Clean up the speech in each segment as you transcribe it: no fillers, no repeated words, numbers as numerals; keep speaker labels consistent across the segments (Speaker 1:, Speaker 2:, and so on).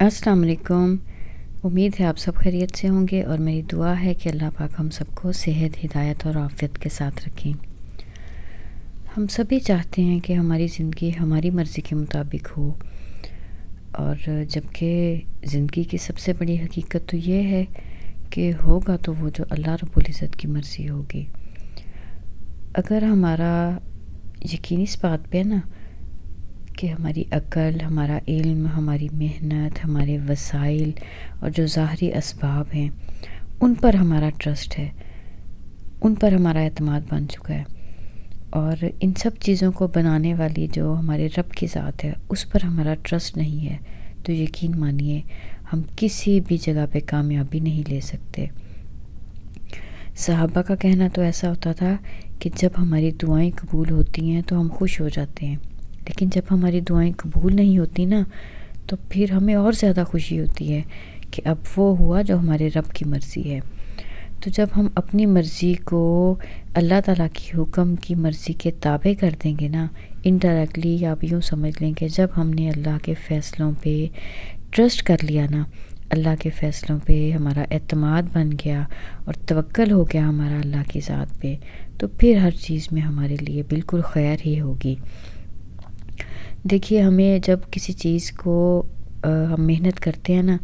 Speaker 1: अस्सलाम वालेकुम। उम्मीद है आप सब खैरियत से होंगे और मेरी दुआ है कि अल्लाह पाक हम सबको सेहत, हिदायत और आफ़ियत के साथ रखें। हम सभी चाहते हैं कि हमारी ज़िंदगी हमारी मर्ज़ी के मुताबिक हो, और जबकि ज़िंदगी की सबसे बड़ी हकीकत तो ये है कि होगा तो वो जो अल्लाह रब्बुल इज़्ज़त की मर्ज़ी होगी। अगर हमारा यकीन इस बात पे है ना कि हमारी अक्ल, हमारा इल्म, हमारी मेहनत, हमारे वसाइल और जो ज़ाहरी असबाब हैं उन पर हमारा ट्रस्ट है, उन पर हमारा एतमाद बन चुका है, और इन सब चीज़ों को बनाने वाली जो हमारे रब की ज़ात है उस पर हमारा ट्रस्ट नहीं है, तो यकीन मानिए हम किसी भी जगह पे कामयाबी नहीं ले सकते। सहाबा का कहना तो ऐसा होता था कि जब हमारी दुआएं कबूल होती हैं तो हम खुश हो जाते हैं, लेकिन जब हमारी दुआएं कबूल नहीं होती ना तो फिर हमें और ज़्यादा खुशी होती है कि अब वो हुआ जो हमारे रब की मर्ज़ी है। तो जब हम अपनी मर्ज़ी को अल्लाह ताला की हुक्म की मर्ज़ी के ताबे कर देंगे ना, इनडायरेक्टली आप यूँ समझ लें कि जब हमने अल्लाह के फ़ैसलों पे ट्रस्ट कर लिया ना, अल्लाह के फ़ैसलों पे हमारा एतमाद बन गया और तवक्ल हो गया हमारा अल्लाह की ज़ात पे, तो फिर हर चीज़ में हमारे लिए बिल्कुल खैर ही होगी। देखिए, हमें जब किसी चीज़ को हम मेहनत करते हैं ना,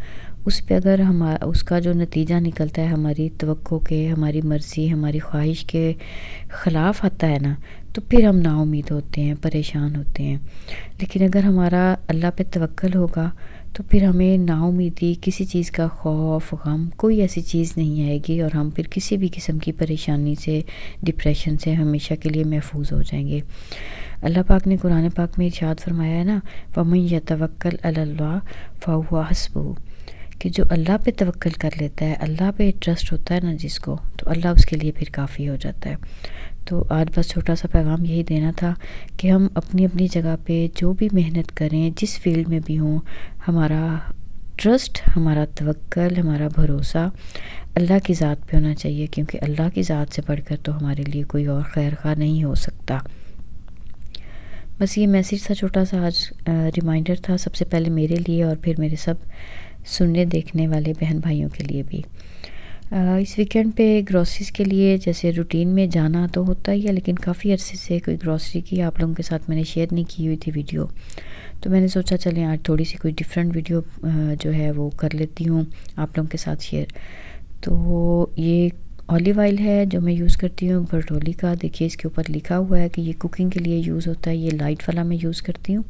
Speaker 1: उस पे अगर उसका जो नतीजा निकलता है हमारी तवक्को के, हमारी मर्ज़ी, हमारी ख्वाहिश के ख़िलाफ़ आता है ना, तो फिर हम नाउम्मीद होते हैं, परेशान होते हैं। लेकिन अगर हमारा अल्लाह पे तवक्ल होगा तो फिर हमें नाउम्मीदी, किसी चीज़ का खौफ, गम, कोई ऐसी चीज़ नहीं आएगी और हम फिर किसी भी किस्म की परेशानी से, डिप्रेशन से हमेशा के लिए महफूज हो जाएंगे। अल्लाह पाक ने कुरान पाक में इरशाद फरमाया है ना, वमन यतवक्कल अलल्लाह फहुवा हस्बुहु, कि जो अल्लाह पे तवक्ल कर लेता है, अल्लाह पे ट्रस्ट होता है ना जिसको, तो अल्लाह उसके लिए फिर काफ़ी हो जाता है। तो आज बस छोटा सा पैगाम यही देना था कि हम अपनी अपनी जगह पे जो भी मेहनत करें, जिस फील्ड में भी हों, हमारा ट्रस्ट, हमारा तवक्ल, हमारा भरोसा अल्लाह की ज़ात पे होना चाहिए, क्योंकि अल्लाह की ज़ात से बढ़कर तो हमारे लिए कोई और खैर खा नहीं हो सकता। बस ये मैसेज था छोटा सा, आज रिमाइंडर था, सबसे पहले मेरे लिए और फिर मेरे सब सुनने देखने वाले बहन भाइयों के लिए भी। इस वीकेंड पे ग्रॉसरीज़ के लिए जैसे रूटीन में जाना तो होता ही है, लेकिन काफ़ी अरसे से कोई ग्रॉसरी की आप लोगों के साथ मैंने शेयर नहीं की हुई थी वीडियो, तो मैंने सोचा चलें आज थोड़ी सी कोई डिफरेंट वीडियो जो है वो कर लेती हूँ आप लोगों के साथ शेयर। तो ये ऑलिव ऑयल है जो मैं यूज़ करती हूँ बर्टोली का। देखिए इसके ऊपर लिखा हुआ है कि ये कुकिंग के लिए यूज़ होता है, ये लाइट वाला मैं यूज़ करती हूँ।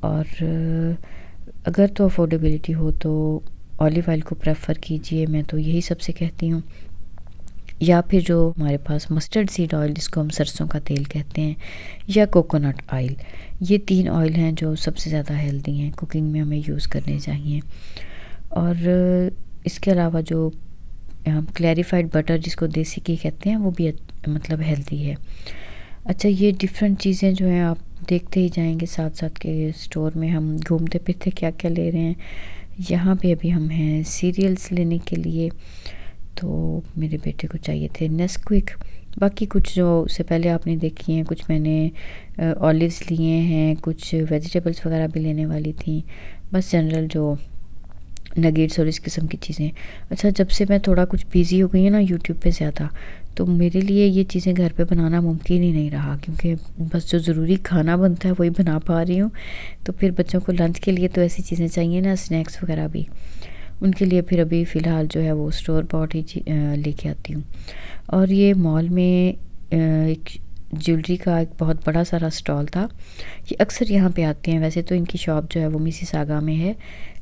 Speaker 1: और अगर तो अफोर्डेबिलिटी हो तो ऑलिव ऑयल को प्रेफर कीजिए, मैं तो यही सबसे कहती हूँ। या फिर जो हमारे पास मस्टर्ड सीड ऑयल जिसको हम सरसों का तेल कहते हैं, या कोकोनट ऑयल, ये 3 ऑयल हैं जो सबसे ज़्यादा हेल्दी हैं, कुकिंग में हमें यूज़ करने चाहिए। और इसके अलावा जो क्लैरिफाइड बटर जिसको देसी घी कहते हैं वो भी मतलब हेल्दी है। अच्छा, ये डिफरेंट चीज़ें जो हैं आप देखते ही जाएंगे साथ साथ के स्टोर में हम घूमते फिरते क्या क्या ले रहे हैं। यहाँ पे अभी हम हैं सीरियल्स लेने के लिए, तो मेरे बेटे को चाहिए थे नेस्क्विक। बाकी कुछ जो उससे पहले आपने देखी हैं, कुछ मैंने ऑलिव्स लिए हैं, कुछ वेजिटेबल्स वगैरह भी लेने वाली थी, बस जनरल जो नगेट्स और इस किस्म की चीज़ें। अच्छा, जब से मैं थोड़ा कुछ बिज़ी हो गई हूँ ना यूट्यूब पे ज़्यादा, तो मेरे लिए ये चीज़ें घर पे बनाना मुमकिन ही नहीं रहा, क्योंकि बस जो ज़रूरी खाना बनता है वही बना पा रही हूँ। तो फिर बच्चों को लंच के लिए तो ऐसी चीज़ें चाहिए ना, स्नैक्स वगैरह भी, उनके लिए फिर अभी फ़िलहाल जो है वो स्टोर बॉट ही लेके आती हूँ। और ये मॉल में एक ज्वेलरी का एक बहुत बड़ा सारा स्टॉल था, ये अक्सर यहाँ पे आते हैं। वैसे तो इनकी शॉप जो है वो मिसिसागा में है,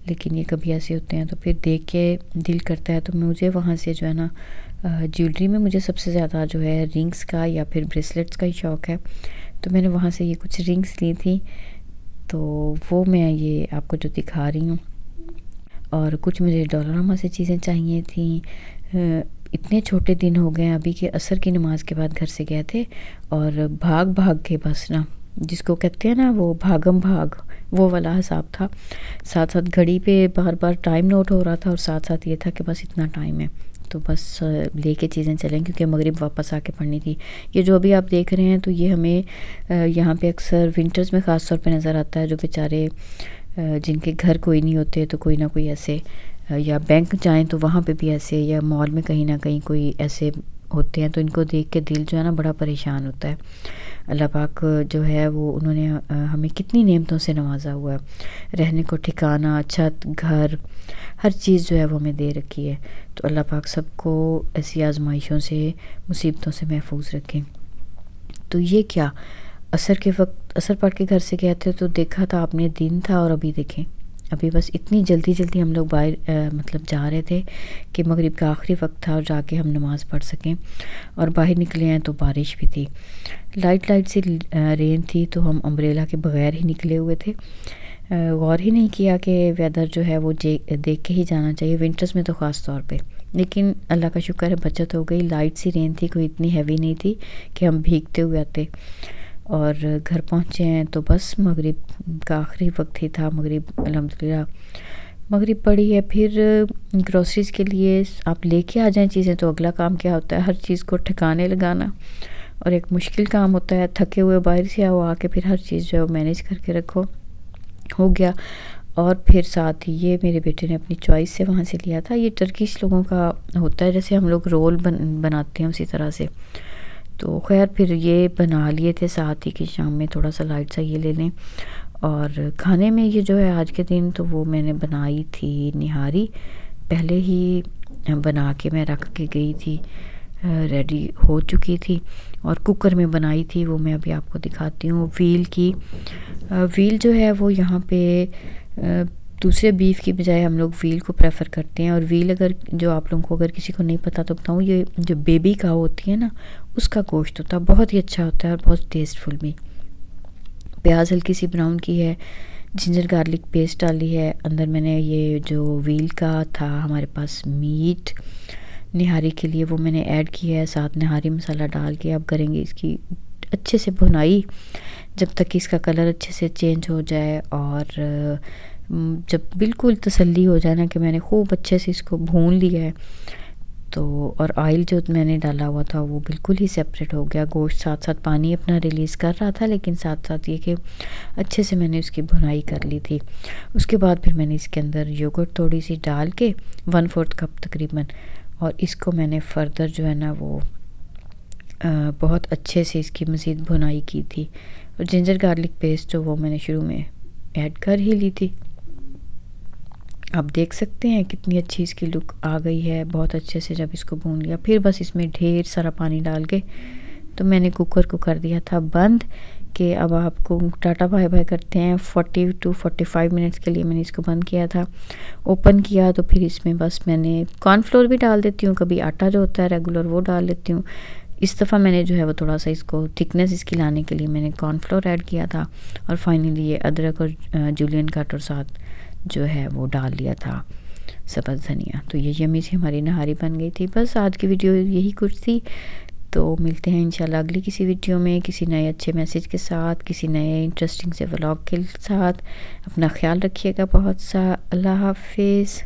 Speaker 1: लेकिन ये कभी ऐसे होते हैं तो फिर देख के दिल करता है, तो मुझे वहाँ से जो है ना ज्वेलरी में मुझे सबसे ज़्यादा जो है रिंग्स का या फिर ब्रेसलेट्स का ही शौक़ है, तो मैंने वहाँ से ये कुछ रिंग्स ली थी, तो वो मैं ये आपको जो दिखा रही हूँ। और कुछ मुझे डोलारामा से चीज़ें चाहिए थी। इतने छोटे दिन हो गए अभी कि असर की नमाज़ के बाद घर से गए थे और भाग भाग के बस ना, जिसको कहते हैं ना वो भागम भाग, वो वाला हिसाब था। साथ साथ घड़ी पे बार बार टाइम नोट हो रहा था और साथ साथ ये था कि बस इतना टाइम है, तो बस लेके चीज़ें चलें, क्योंकि मगरिब वापस आके पढ़नी थी। ये जो अभी आप देख रहे हैं तो ये हमें यहाँ पे अक्सर विंटर्स में ख़ास तौर पे नज़र आता है, जो बेचारे جن کے گھر کوئی نہیں ہوتے تو کوئی نہ کوئی ایسے، یا بینک جائیں تو وہاں پہ بھی ایسے، یا مال میں کہیں نہ کہیں کوئی ایسے ہوتے ہیں، تو ان کو دیکھ کے دل جو ہے نا بڑا پریشان ہوتا ہے۔ اللہ پاک جو ہے وہ انہوں نے ہمیں کتنی نعمتوں سے نوازا ہوا ہے، رہنے کو ٹھکانہ، چھت، گھر، ہر چیز جو ہے وہ ہمیں دے رکھی ہے۔ تو اللہ پاک سب کو ایسی آزمائشوں سے، مصیبتوں سے محفوظ رکھیں۔ تو یہ کیا، عصر کے وقت عصر پڑھ کے گھر سے گئے تھے تو دیکھا تھا آپ نے دن تھا، اور ابھی دیکھیں ابھی بس اتنی جلدی جلدی ہم لوگ باہر مطلب جا رہے تھے کہ مغرب کا آخری وقت تھا اور جا کے ہم نماز پڑھ سکیں، اور باہر نکلے ہیں تو بارش بھی تھی، لائٹ سی رین تھی، تو ہم امبریلا کے بغیر ہی نکلے ہوئے تھے۔ غور ہی نہیں کیا کہ ویدر جو ہے وہ دیکھ کے ہی جانا چاہیے، ونٹرز میں تو خاص طور پہ، لیکن اللہ کا شکر ہے بچت ہو گئی، لائٹ سی رین تھی، کوئی اتنی ہیوی نہیں تھی کہ ہم بھیگتے ہوئے آتے۔ اور گھر پہنچے ہیں تو بس مغرب کا آخری وقت ہی تھا، مغرب الحمدللہ مغرب پڑی ہے۔ پھر گروسریز کے لیے آپ لے کے آ جائیں چیزیں تو اگلا کام کیا ہوتا ہے، ہر چیز کو ٹھکانے لگانا، اور ایک مشکل کام ہوتا ہے، تھکے ہوئے باہر سے آؤ، آ کے پھر ہر چیز جو ہے وہ مینیج کر کے رکھو، ہو گیا۔ اور پھر ساتھ ہی یہ میرے بیٹے نے اپنی چوائس سے وہاں سے لیا تھا، یہ ٹرکش لوگوں کا ہوتا ہے، جیسے ہم لوگ رول بناتے ہیں اسی طرح سے، تو خیر پھر یہ بنا لیے تھے ساتھ ہی کہ شام میں تھوڑا سا لائٹ سا یہ لے لیں۔ اور کھانے میں یہ جو ہے آج کے دن تو وہ میں نے بنائی تھی نہاری، پہلے ہی بنا کے میں رکھ کے گئی تھی، ریڈی ہو چکی تھی، اور کوکر میں بنائی تھی، وہ میں ابھی آپ کو دکھاتی ہوں۔ ویل کی ویل جو ہے وہ یہاں پہ دوسرے بیف کی بجائے ہم لوگ ویل کو پریفر کرتے ہیں، اور ویل اگر جو آپ لوگوں کو اگر کسی کو نہیں پتہ تو بتاؤں، یہ جو بیبی کا ہوتی ہے نا اس کا گوشت ہوتا ہے، بہت ہی اچھا ہوتا ہے اور بہت ٹیسٹفل بھی۔ پیاز ہلکی سی براؤن کی ہے، جنجر گارلک پیسٹ ڈالی ہے، اندر میں نے یہ جو ویل کا تھا ہمارے پاس میٹ نہاری کے لیے وہ میں نے ایڈ کیا ہے، ساتھ نہاری مسالہ ڈال کے اب کریں گے اس کی اچھے سے بھنائی، جب تک اس کا کلر اچھے سے چینج ہو جائے، اور جب بالکل تسلی ہو جائے نا کہ میں نے خوب اچھے سے اس کو بھون لیا ہے، تو اور آئل جو میں نے ڈالا ہوا تھا وہ بالکل ہی سیپریٹ ہو گیا، گوشت ساتھ ساتھ پانی اپنا ریلیز کر رہا تھا، لیکن ساتھ ساتھ یہ کہ اچھے سے میں نے اس کی بھنائی کر لی تھی۔ اس کے بعد پھر میں نے اس کے اندر یوگرٹ تھوڑی سی ڈال کے 1/4 کپ تقریباً، اور اس کو میں نے فردر جو ہے نا وہ بہت اچھے سے اس کی مزید بھنائی کی تھی، اور جنجر گارلک پیسٹ جو وہ میں نے شروع میں ایڈ کر ہی لی تھی۔ آپ دیکھ سکتے ہیں کتنی اچھی اس کی لک آ گئی ہے، بہت اچھے سے جب اس کو بھون لیا، پھر بس اس میں ڈھیر سارا پانی ڈال کے تو میں نے کوکر کو کر دیا تھا بند، کہ اب آپ کو ٹاٹا بائے بائے کرتے ہیں۔ 40 to 45 منٹس کے لیے میں نے اس کو بند کیا تھا۔ اوپن کیا تو پھر اس میں بس میں نے کارن فلور بھی ڈال دیتی ہوں، کبھی آٹا جو ہوتا ہے ریگولر وہ ڈال لیتی ہوں، اس دفعہ میں نے جو ہے وہ تھوڑا سا اس کو تھکنس اس کی لانے کے لیے میں نے کارن فلور ایڈ کیا تھا، اور فائنلی یہ ادرک اور جولین کٹ اور ساتھ جو ہے وہ ڈال لیا تھا سبز دھنیا۔ تو یہ یمی سی ہماری نہاری بن گئی تھی۔ بس آج کی ویڈیو یہی کچھ تھی، تو ملتے ہیں انشاءاللہ اگلی کسی ویڈیو میں، کسی نئے اچھے میسیج کے ساتھ، کسی نئے انٹرسٹنگ سے ولاگ کے ساتھ۔ اپنا خیال رکھیے گا بہت سا، اللہ حافظ۔